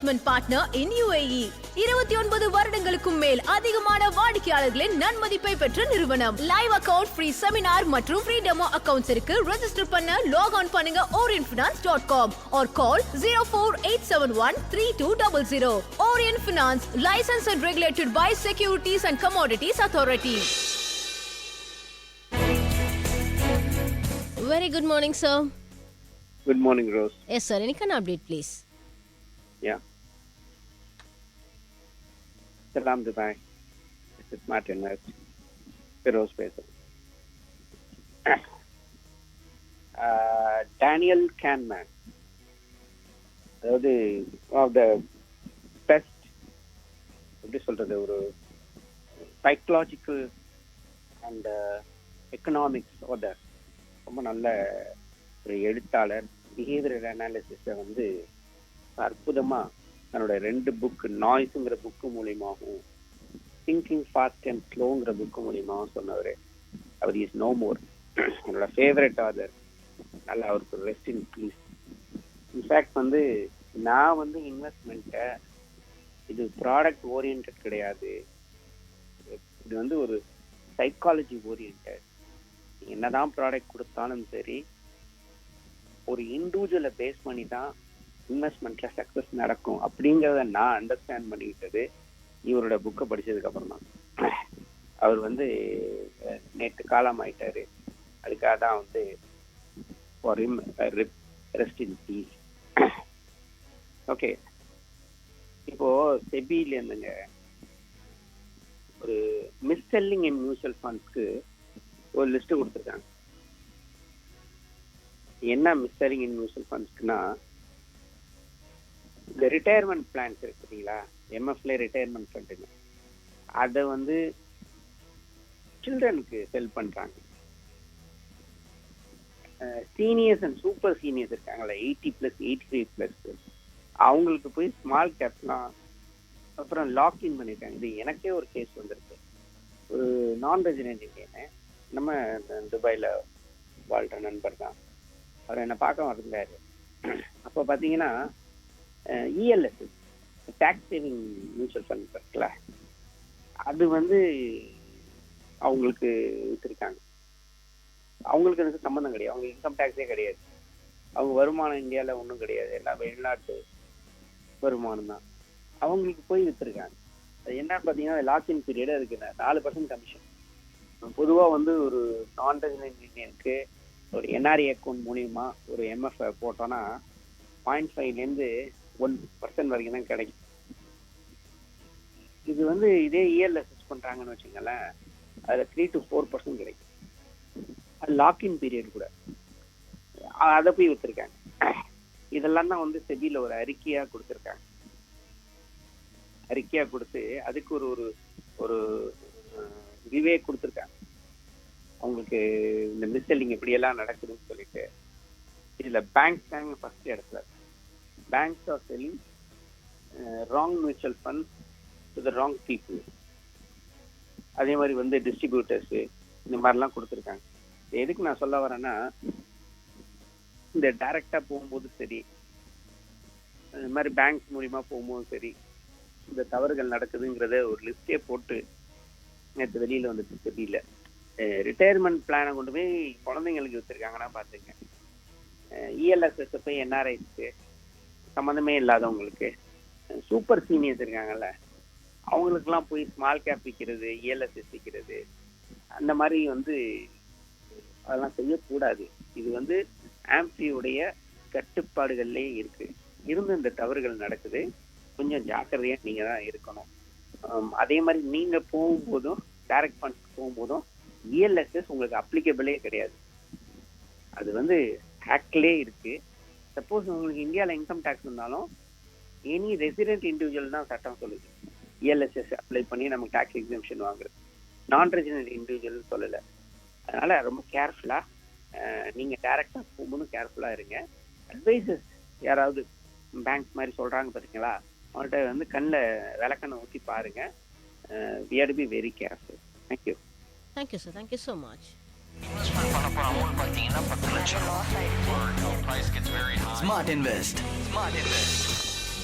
Partner in UAE 29 வருடங்களுக்கும் மேல் அதிகமான வாடிக்கையாளர்களின் நன்மதிப்பை பெற்ற நிறுவனம். லைவ் அக்கவுண்ட், ஃப்ரீ செமினார் மற்றும் ஃப்ரீ டெமோ அக்கவுண்ட்ஸ் இருக்கு. ரெஜிஸ்டர் பண்ண லாக் ஆன் பண்ணுங்க orientfinance.com or call 048713200. Orient Finance, licensed and regulated by Securities and Commodities Authority. Very good morning, sir. Good morning, Rose. Yes, sir. Any kind of update, please? Yeah. Salam Dubai. This is Martin West. Feroz Faisal. Daniel Kahneman. அதாவது one of the best, எப்படி சொல்றது, ஒரு psychological and economics author, ரொம்ப நல்ல ஒரு எழுத்தாளர். Behavioural அனாலிசிஸை வந்து அற்புதமா தன்னோட 2 புக், நாய்ஸுங்கிற புக்கு மூலியமாகவும் திங்கிங் ஃபாஸ்ட் அண்ட் ஸ்லோங்கிற புக்கு மூலியமாகவும் சொன்னவர். அவர் இஸ் நோ மோர். என்னோட ஃபேவரட் ஆதர். நல்லா அவருக்கு ரெஸ்ட் இன் பீஸ். இன்ஃபேக்ட் வந்து நான் வந்து இன்வெஸ்ட்மெண்ட்டை, இது ப்ராடக்ட் ஓரியன்ட் கிடையாது, இது வந்து ஒரு சைக்காலஜி ஓரியன்ட். என்னதான் ப்ராடக்ட் கொடுத்தாலும் சரி, ஒரு இண்டிவிஜுவலை பேஸ் பண்ணி தான் இன்வெஸ்ட்மெண்ட்ல சக்சஸ் நடக்கும் அப்படிங்கிறத நான் அண்டர்ஸ்டாண்ட் பண்ணிக்கிட்டது இவரோட புக்கை படிச்சதுக்கு அப்புறம் தான். அவர் வந்து நேற்று காலம் ஆயிட்டாரு. அதுக்காக தான் வந்து ரெஸ்ட் இன் பீஸ். ஓகே, இப்போ செபில இருந்துங்க ஒரு மிஸ் செல்லிங் இன் மியூச்சுவல் ஃபண்ட்ஸ்க்கு ஒரு லிஸ்ட் கொடுத்துருக்காங்க. என்ன மிஸ் செல்லிங் இன் மியூச்சுவல் ஃபண்ட்ஸ்க்குன்னா, இந்த ரிட்டையர்மெண்ட் பிளான்ஸ் இருக்கு பார்த்தீங்களா, எம்எஃப்ல ரிட்டையர்மெண்ட் ஃபண்டுங்க, அதை வந்து சில்ட்ரனுக்கு செல் பண்றாங்க. சீனியர்ஸ் அண்ட் சூப்பர் சீனியர்ஸ் இருக்காங்களா, 80+, 85+, அவங்களுக்கு போய் ஸ்மால் கேப்லாம் அப்புறம் லாக்இன் பண்ணியிருக்காங்க. இது எனக்கே ஒரு கேஸ் வந்திருக்கு. ஒரு நான் ரெசிடென்ட் இந்தியனு, நம்ம துபாயில் வாழ்கிற நண்பர் தான். அவர் என்னை பார்க்க வந்தார். அப்போ பார்த்தீங்கன்னா ELSS, tax saving mutual fund இருக்குல்ல, அது வந்து அவங்களுக்கு விற்றுருக்காங்க. அவங்களுக்கு எனக்கு சம்மந்தம் கிடையாது, அவங்க இன்கம் டேக்ஸே கிடையாது, அவங்க வருமானம் இந்தியாவில் ஒன்றும் கிடையாது, எல்லாம் வெளிநாட்டு வருமானம் தான். அவங்களுக்கு போய் விற்றுருக்காங்க. அது என்னன்னு பார்த்தீங்கன்னா, லாக்இன் பீரியடு அதுக்கு 4% கமிஷன். பொதுவாக வந்து ஒரு நான் ரெசிடென்ட் இந்தியனுக்கு ஒரு என்ஆர்ஐ அக்கௌண்ட் மூலியமா ஒரு எம்எஃப் போட்டோன்னா 0.5லேருந்து 1% வரைக்கும் தான் கிடைக்கும். இது வந்து இதே இஎல்எஸ்எஸ் பண்றாங்கன்னு வச்சுங்களேன், அதில் 3 to 4% கிடைக்கும். அது லாக்இன் பீரியட் கூட. அதை போய் விற்றுருக்காங்க. இதெல்லாம் தான் வந்து செபியில் ஒரு அறிக்கையாக கொடுத்துருக்காங்க. அறிக்கையாக கொடுத்து அதுக்கு ஒரு ஒரு ரிவே கொடுத்துருக்காங்க. அவங்களுக்கு இந்த மிஸ்செல்லிங் எப்படியெல்லாம் நடக்குதுன்னு சொல்லிட்டு. இதில் பேங்க்ஸ் தாங்க ஃபர்ஸ்ட் இடத்துல. Banks are selling wrong mutual fund to the wrong people. அதே மாதிரி வந்து டிஸ்ட்ரிபியூட்டர்ஸு இந்த மாதிரிலாம் கொடுத்துருக்காங்க. எதுக்கு நான் சொல்ல வரேன்னா, இந்த டைரக்டாக போகும்போது சரி, இந்த மாதிரி பேங்க்ஸ் மூலிமா போகும்போது சரி, இந்த தவறுகள் நடக்குதுங்கிறத ஒரு லிஸ்டே போட்டு நேற்று வெளியில் வந்துட்டு தெரியல. ரிட்டையர்மெண்ட் பிளானை கொண்டு போய் குழந்தைங்களுக்கு வச்சுருக்காங்கன்னா பார்த்துங்க. இஎல்எஸ்எஸ் போய் என்ஆர்ஐஸ்க்கு சம்மந்தமே இல்லாதவங்களுக்கு, சூப்பர் சீனியர்ஸ் இருக்காங்கல்ல, அவங்களுக்குலாம் போய் ஸ்மால் கேப் விற்கிறது, இஎல்எஸ்எஸ் விற்கிறது, அந்த மாதிரி வந்து அதெல்லாம் செய்யக்கூடாது. இது வந்து ஆம்ஃபியுடைய கட்டுப்பாடுகள்லேயே இருக்கு. இருந்து இந்த தவறுகள் நடக்குது. கொஞ்சம் ஜாக்கிரதையாக நீங்கள் தான் இருக்கணும். அதே மாதிரி நீங்கள் போகும்போதும், டைரக்ட் ஃபண்ட்ஸ் போகும்போதும் இஎல்எஸ்எஸ் உங்களுக்கு அப்ளிகபிளே கிடையாது. அது வந்து ஆக்ட்லே இருக்கு. சப்போஸ் உங்களுக்கு இந்தியாவில் இன்கம் டேக்ஸ் இருந்தாலும் எனி ரெசிடென்ட் இண்டிவிஜுவல் தான் சட்டம் சொல்லுது இஎல்எஸ்எஸ் அப்ளை பண்ணி நமக்கு டேக்ஸ் எக்ஸம்ஷன் வாங்குறது. நான் ரெசிடென்ட் இண்டிவிஜுவல் சொல்லலை. அதனால ரொம்ப கேர்ஃபுல்லாக நீங்கள் டைரக்டாக போகும்போது கேர்ஃபுல்லாக இருங்க. அட்வைசஸ் யாராவது பேங்க் மாதிரி சொல்கிறாங்க பார்த்தீங்களா, அவங்கள்ட்ட வந்து கண்ணில் விளக்கண்ணை ஊற்றி பாருங்க. we have to be very careful. Thank you. Thank you, sir. Thank you so much. Investment பண்ண போற அமௌண்ட் பாத்தீங்கன்னா 10 லட்சம். Price gets very high. Smart invest.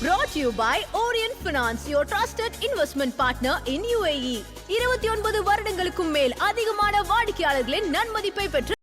brought to you by Orient Finance, your trusted investment partner in UAE. 29 வருடங்களுக்கும் மேல் அதிகமான வாடிக்கையாளர்களின் நன்மதிப்பை பெற்று